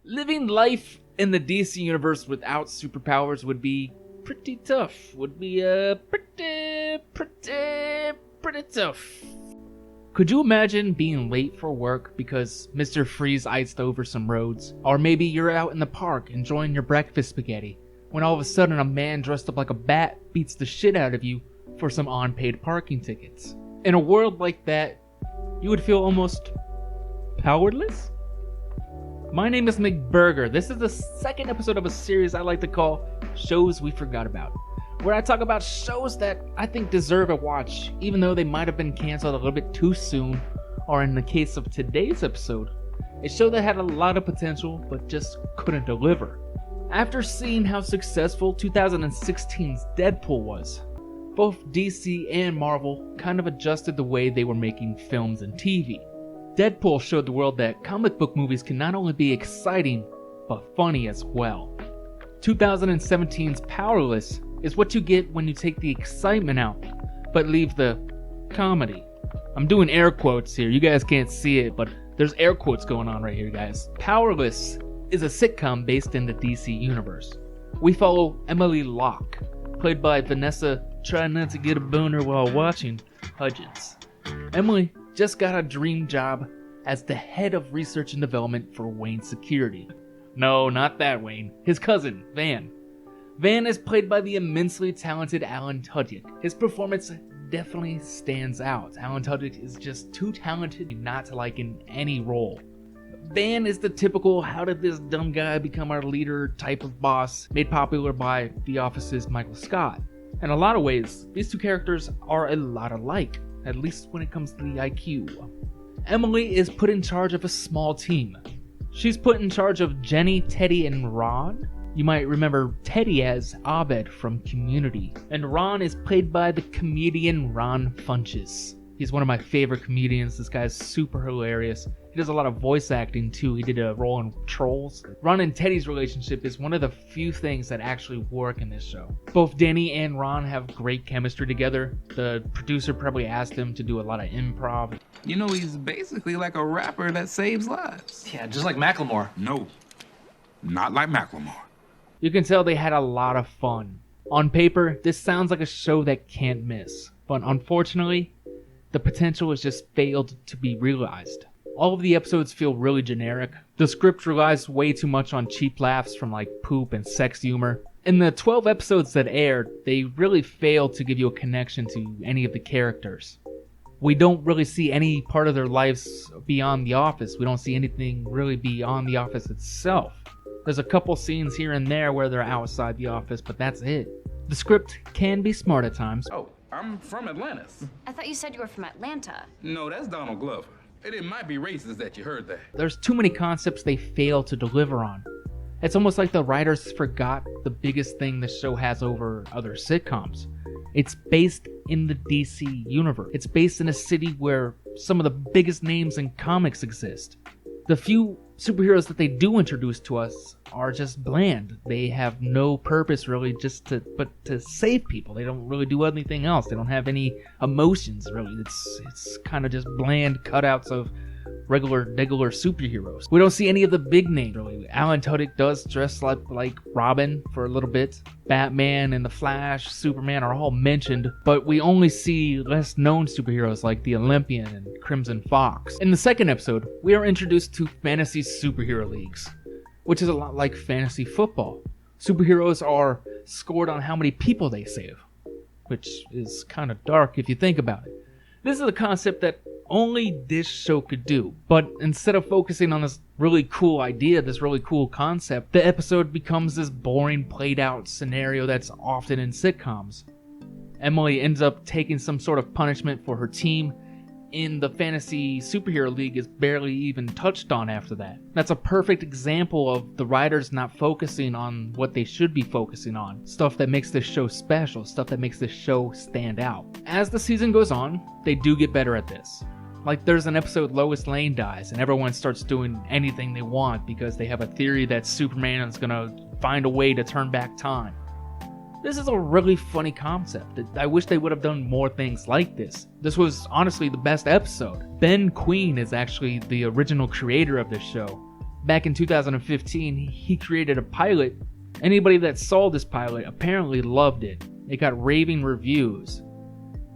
Living life in the DC universe without superpowers would be pretty tough. Pretty tough. Could you imagine being late for work because Mr. Freeze iced over some roads? Or maybe you're out in the park enjoying your breakfast spaghetti, when all of a sudden a man dressed up like a bat beats the shit out of you for some unpaid parking tickets. In a world like that, you would feel almost powerless? My name is McBurger. This is the second episode of a series I like to call Shows We Forgot About, where I talk about shows that I think deserve a watch, even though they might have been canceled a little bit too soon, or in the case of today's episode, a show that had a lot of potential but just couldn't deliver. After seeing how successful 2016's Deadpool was, both DC and Marvel kind of adjusted the way they were making films and TV. Deadpool showed the world that comic book movies can not only be exciting, but funny as well. 2017's Powerless is what you get when you take the excitement out, but leave the comedy. I'm doing air quotes here, you guys can't see it, but there's air quotes going on right here, guys. Powerless is a sitcom based in the DC universe. We follow Emily Locke, played by Vanessa, try not to get a boner while watching, Hudgins. Emily just got a dream job as the head of research and development for Wayne Security. No, not that Wayne. His cousin, Van. Van is played by the immensely talented Alan Tudyk. His performance definitely stands out. Alan Tudyk is just too talented not to like in any role. Van is the typical how did this dumb guy become our leader type of boss, made popular by The Office's Michael Scott. In a lot of ways, these two characters are a lot alike, at least when it comes to the IQ. Emily is put in charge of a small team. She's put in charge of Jenny, Teddy, and Ron. You might remember Teddy as Abed from Community. And Ron is played by the comedian Ron Funchess. He's one of my favorite comedians. This guy's super hilarious. He does a lot of voice acting too. He did a role in Trolls. Ron and Teddy's relationship is one of the few things that actually work in this show. Both Danny and Ron have great chemistry together. The producer probably asked him to do a lot of improv. You know, he's basically like a rapper that saves lives. Yeah, just like Macklemore. No, not like Macklemore. You can tell they had a lot of fun. On paper, this sounds like a show that can't miss. But unfortunately, the potential has just failed to be realized. All of the episodes feel really generic. The script relies way too much on cheap laughs from like poop and sex humor. In the 12 episodes that aired, they really failed to give you a connection to any of the characters. We don't really see any part of their lives beyond the office. We don't see anything really beyond the office itself. There's a couple scenes here and there where they're outside the office, but that's it. The script can be smart at times. Oh, I'm from Atlantis. I thought you said you were from Atlanta. No, that's Donald Glover. It might be racist that you heard that. There's too many concepts they fail to deliver on. It's almost like the writers forgot the biggest thing the show has over other sitcoms. It's based in the DC universe. It's based in a city where some of the biggest names in comics exist. The few superheroes that they do introduce to us are just bland. They have no purpose really but to save people. They don't really do anything else. They don't have any emotions really. It's kind of just bland cutouts of regular superheroes. We don't see any of the big names really. Alan Tudyk does dress like Robin for a little bit. Batman and the Flash, Superman are all mentioned, but we only see less known superheroes like the Olympian and Crimson Fox. In the second episode, we are introduced to fantasy superhero leagues, which is a lot like fantasy football. Superheroes are scored on how many people they save, which is kind of dark if you think about it. This is a concept that only this show could do, but instead of focusing on this really cool idea, this really cool concept, the episode becomes this boring, played out scenario that's often in sitcoms. Emily ends up taking some sort of punishment for her team. In the fantasy superhero league is barely even touched on after that. That's a perfect example of the writers not focusing on what they should be focusing on. Stuff that makes this show special, stuff that makes this show stand out. As the season goes on, they do get better at this. Like there's an episode Lois Lane dies and everyone starts doing anything they want because they have a theory that Superman is gonna find a way to turn back time. This is a really funny concept. I wish they would have done more things like this. This was honestly the best episode. Ben Queen is actually the original creator of this show. Back in 2015, he created a pilot. Anybody that saw this pilot apparently loved it. It got raving reviews.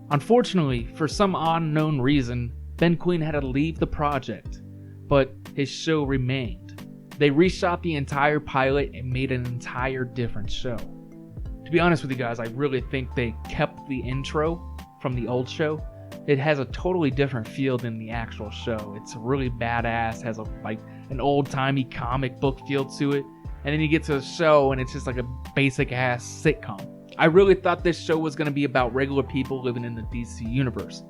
Unfortunately, for some unknown reason, Ben Quinn had to leave the project, but his show remained. They reshot the entire pilot and made an entire different show. To be honest with you guys, I really think they kept the intro from the old show. It has a totally different feel than the actual show. It's really badass, has an old-timey comic book feel to it. And then you get to the show and it's just like a basic-ass sitcom. I really thought this show was going to be about regular people living in the DC universe.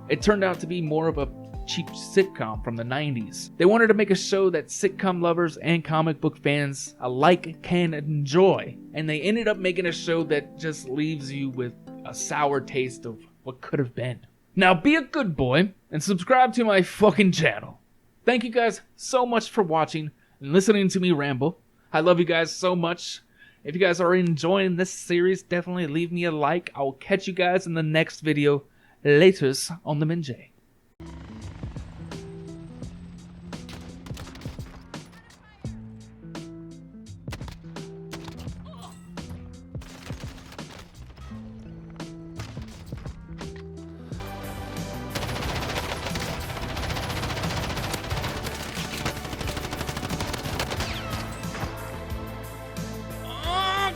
It turned out to be more of a cheap sitcom from the 90s. They wanted to make a show that sitcom lovers and comic book fans alike can enjoy. And they ended up making a show that just leaves you with a sour taste of what could have been. Now be a good boy and subscribe to my fucking channel. Thank you guys so much for watching and listening to me ramble. I love you guys so much. If you guys are enjoying this series, definitely leave me a like. I will catch you guys in the next video. Laters on the Minjay.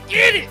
Get it!